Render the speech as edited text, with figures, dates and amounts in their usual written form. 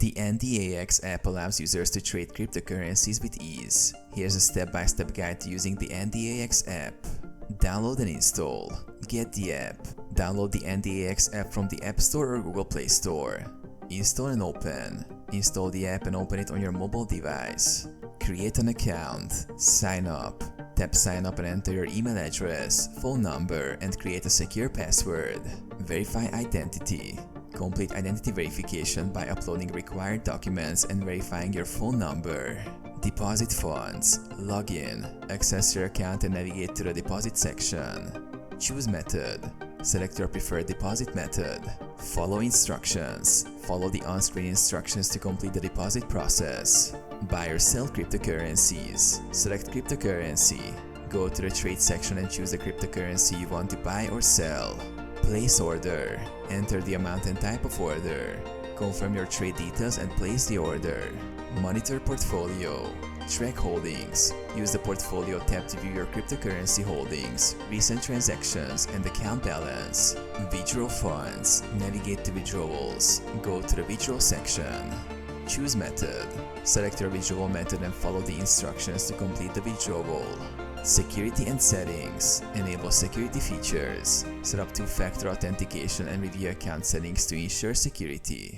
The NDAX app allows users to trade cryptocurrencies with ease. Here's a step-by-step guide to using the NDAX app. Download and install. Get the app. Download the NDAX app from the App Store or Google Play Store. Install and open. Install the app and open it on your mobile device. Create an account. Sign up. Tap sign up and enter your email address, phone number, and create a secure password. Verify identity. Complete identity verification by uploading required documents and verifying your phone number. Deposit funds. Log in. Access your account and navigate to the deposit section. Choose method. Select your preferred deposit method. Follow instructions. Follow the on-screen instructions to complete the deposit process. Buy or sell cryptocurrencies. Select cryptocurrency. Go to the trade section and choose the cryptocurrency you want to buy or sell. Place order. Enter the amount and type of order. Confirm your trade details and place the order. Monitor portfolio. Track holdings. Use the portfolio tab to view your cryptocurrency holdings, recent transactions, and account balance. Withdraw funds. Navigate to withdrawals. Go to the withdrawal section. Choose method. Select your withdrawal method and follow the instructions to complete the withdrawal. Security and settings. Enable security features. Set up two-factor authentication and review account settings to ensure security.